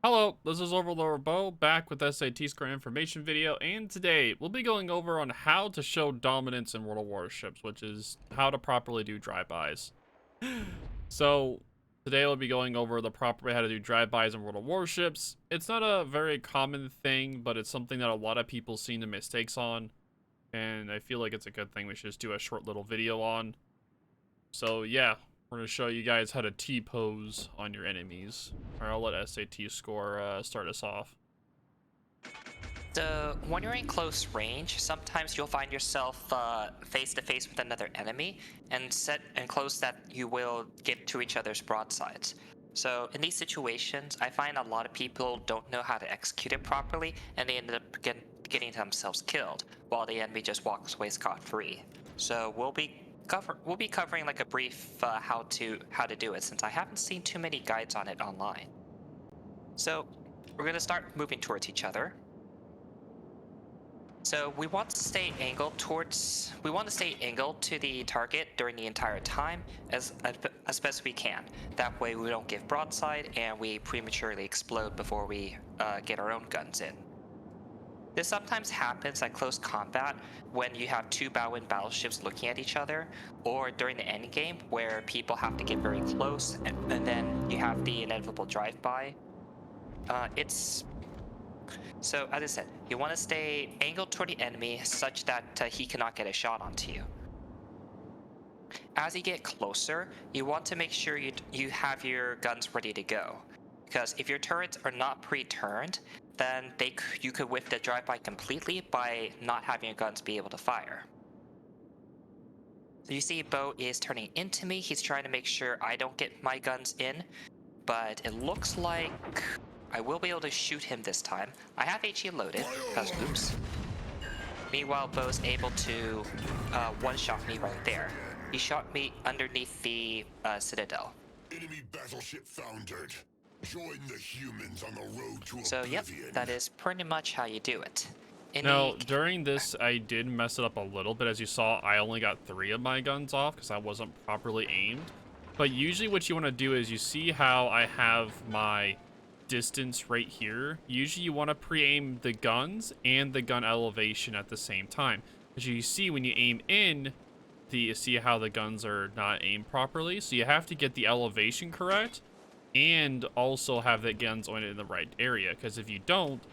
Hello, this is OverlordBou back with SAT score information video, and today we'll be going over on how to show dominance in World of Warships, which is how to properly do drive-bys. So today we'll be going over the proper way how to do drive-bys in World of Warships. It's not a very common thing, but it's something that a lot of people see the mistakes on, and I feel like it's a good thing we should just do a short little video on. So yeah, we're going to show you guys how to T-pose on your enemies. Alright, I'll let SAT score start us off. So when you're in close range, sometimes you'll find yourself face to face with another enemy, and set and close that you will get to each other's broadsides. So in these situations, I find a lot of people don't know how to execute it properly, and they end up getting themselves killed, while the enemy just walks away scot-free. So we'll be covering like a brief how to do it, since I haven't seen too many guides on it online. So we're gonna start moving towards each other. So we want to stay angled to the target during the entire time as best we can. That way we don't give broadside and we prematurely explode before we get our own guns in. This sometimes happens at close combat when you have two bow-in battleships looking at each other, or during the end game where people have to get very close and then you have the inevitable drive-by. So, as I said, you want to stay angled toward the enemy such that he cannot get a shot onto you. As you get closer, you want to make sure you have your guns ready to go, because if your turrets are not pre-turned, then you could whiff the drive-by completely by not having your guns be able to fire. So you see Bo is turning into me. He's trying to make sure I don't get my guns in, but it looks like I will be able to shoot him this time. I have HE loaded, because oops. Meanwhile, Bo's able to one-shot me right there. He shot me underneath the citadel. Enemy battleship foundered. Join the humans on the road to So oblivion. yep, that is pretty much how you do it. Now, during this, I did mess it up a little bit. As you saw, I only got 3 of my guns off because I wasn't properly aimed. But usually what you want to do is, you see how I have my distance right here. Usually you want to pre-aim the guns and the gun elevation at the same time. As you see, when you aim in, you see how the guns are not aimed properly. So you have to get the elevation correct and also have the guns on it in the right area. Because if you don't,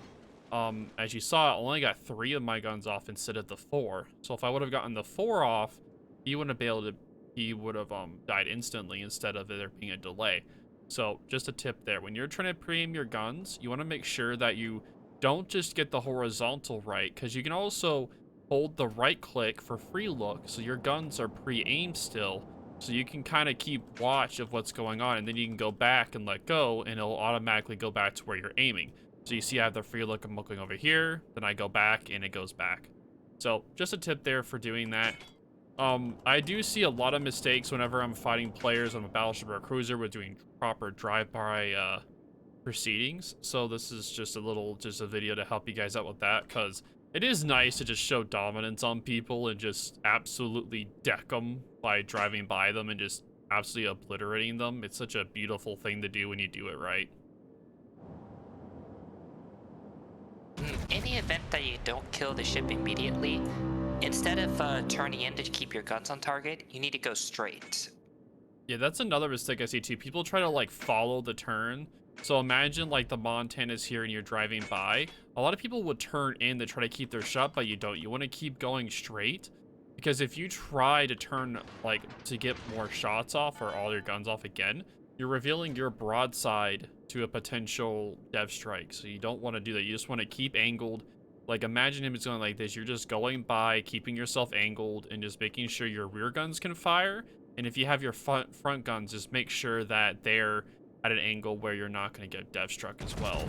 as you saw, I only got 3 of my guns off instead of the 4. So if I would have gotten the 4 off, he wouldn't have been able to. He would have died instantly instead of there being a delay. So just a tip there, when you're trying to pre-aim your guns, you want to make sure that you don't just get the horizontal right, because you can also hold the right click for free look, so your guns are pre-aimed still, so you can kind of keep watch of what's going on, and then you can go back and let go, and it'll automatically go back to where you're aiming. So you see I have the free look, I'm looking over here, then I go back, and it goes back. So just a tip there for doing that. I do see a lot of mistakes whenever I'm fighting players on a battleship or a cruiser with doing proper drive-by proceedings. So this is just a video to help you guys out with that, because it is nice to just show dominance on people and just absolutely deck them by driving by them and just absolutely obliterating them. It's such a beautiful thing to do when you do it right. In the event that you don't kill the ship immediately, instead of turning in to keep your guns on target, you need to go straight. Yeah, that's another mistake I see too. People try to like follow the turn. So imagine like the Montana's here and you're driving by. A lot of people would turn in to try to keep their shot, but you don't. You want to keep going straight, because if you try to turn like to get more shots off or all your guns off again, you're revealing your broadside to a potential dev strike. So you don't want to do that. You just want to keep angled. Like, imagine him is going like this. You're just going by, keeping yourself angled, and just making sure your rear guns can fire. And if you have your front guns, just make sure that they're at an angle where you're not going to get dev struck as well.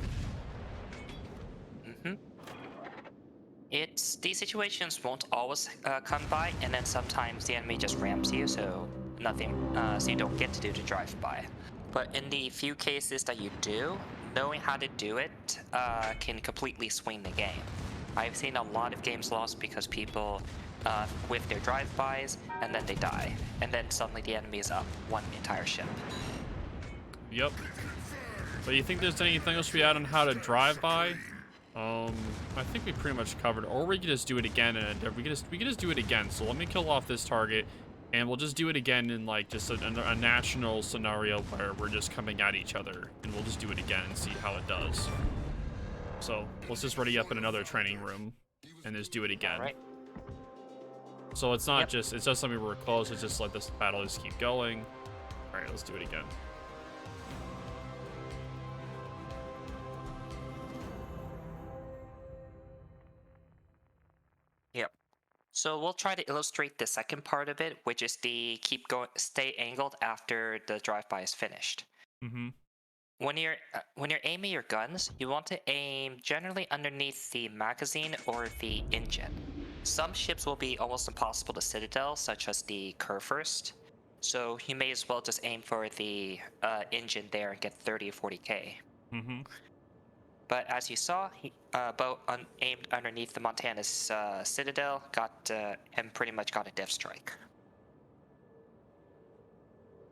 These situations won't always come by, and then sometimes the enemy just rams you, so so you don't get to do the drive-by. But in the few cases that you do, knowing how to do it can completely swing the game. I've seen a lot of games lost because people with their drive-bys, and then they die. And then suddenly the enemy is up one entire ship. Yep. But you think there's anything else we add on how to drive by? I think we pretty much covered, or we could just do it again, and we could just do it again. So let me kill off this target, and we'll just do it again in like just a national scenario where we're just coming at each other, and we'll just do it again and see how it does. So let's just ready up in another training room, and just do it again. All right. So it's not just, it's just something we're close, it's just let this battle just keep going. All right, let's do it again. Yep. So we'll try to illustrate the second part of it, which is the stay angled after the drive-by is finished. Mm-hmm. When you're aiming your guns, you want to aim generally underneath the magazine or the engine. Some ships will be almost impossible to citadel, such as the Kurfürst. So you may as well just aim for the engine there and get 30 or 40k. Mm-hmm. But as you saw, Bo aimed underneath the Montana's citadel, and pretty much got a death strike.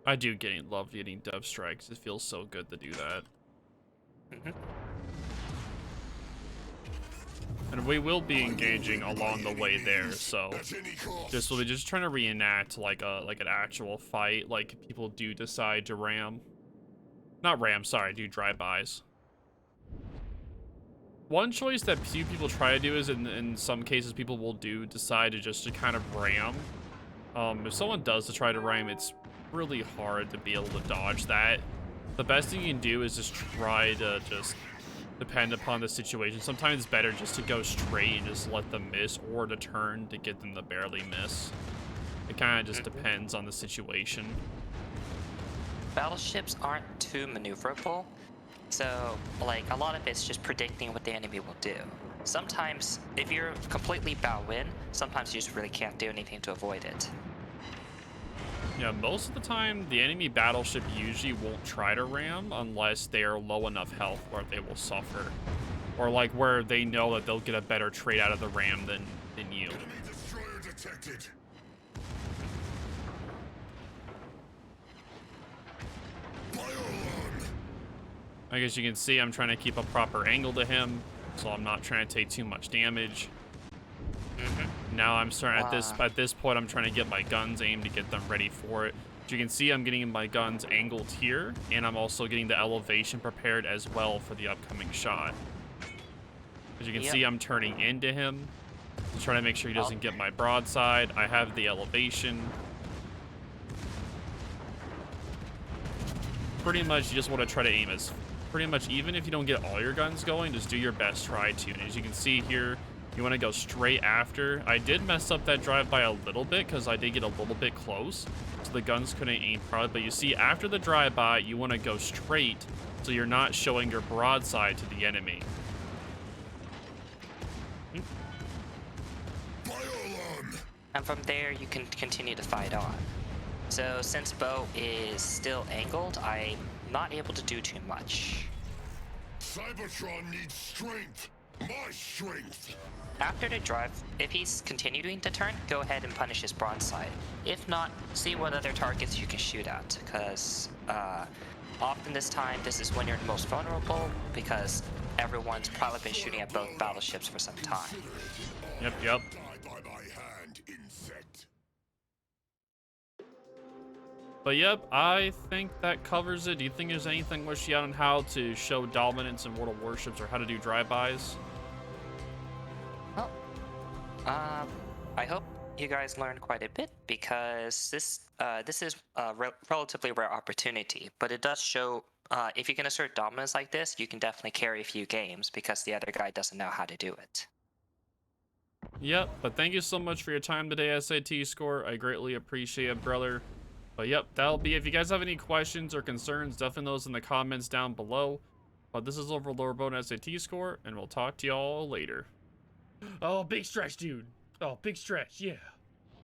I do love getting dev strikes. It feels so good to do that. Mm-hmm. And we will be engaging along the way there, so this will be just trying to reenact like an actual fight, like people do decide to do drive-bys. One choice that few people try to do is in some cases people will decide to kind of ram. If someone does try to ram, it's really hard to be able to dodge that. The best thing you can do is just try to depend upon the situation. Sometimes it's better just to go straight and just let them miss, or to turn to get them to barely miss. It kind of just depends on the situation. Battleships aren't too maneuverable, so like a lot of it's just predicting what the enemy will do. Sometimes if you're completely bow in, sometimes you just really can't do anything to avoid it. Yeah, most of the time, the enemy battleship usually won't try to ram unless they are low enough health where they will suffer. Or like where they know that they'll get a better trade out of the ram than you. Enemy destroyer detected. Fire alarm. I guess you can see I'm trying to keep a proper angle to him, so I'm not trying to take too much damage. Now I'm starting at this point I'm trying to get my guns aimed to get them ready for it. As you can see, I'm getting my guns angled here, and I'm also getting the elevation prepared as well for the upcoming shot. As you can see, I'm turning into him to try to make sure he doesn't get my broadside. I have the elevation. Pretty much you just want to try to aim as pretty much, even if you don't get all your guns going, just do your best try to. And as you can see here, you want to go straight after. I did mess up that drive-by a little bit because I did get a little bit close, so the guns couldn't aim properly. But you see, after the drive-by, you want to go straight so you're not showing your broadside to the enemy. Fire alarm. And from there, you can continue to fight on. So since Bo is still angled, I'm not able to do too much. Cybertron needs strength. My strength. After the drive, if he's continuing to turn, go ahead and punish his broadside. If not, see what other targets you can shoot at, because often this is when you're the most vulnerable, because everyone's probably been shooting at both battleships for some time. Yep. Die by my hand, insect. But yep, I think that covers it. Do you think there's anything we should add on how to show dominance in World of Warships, or how to do drive-bys? Well, I hope you guys learned quite a bit, because this is a relatively rare opportunity, but it does show if you can assert dominance like this, you can definitely carry a few games because the other guy doesn't know how to do it. Yep, but thank you so much for your time today, SAT Score. I greatly appreciate it, brother. But yep, that'll be it. If you guys have any questions or concerns, definitely those in the comments down below. But this is OverlordBou and SAT Score, and we'll talk to y'all later. Oh, big stretch, dude. Oh, big stretch, yeah.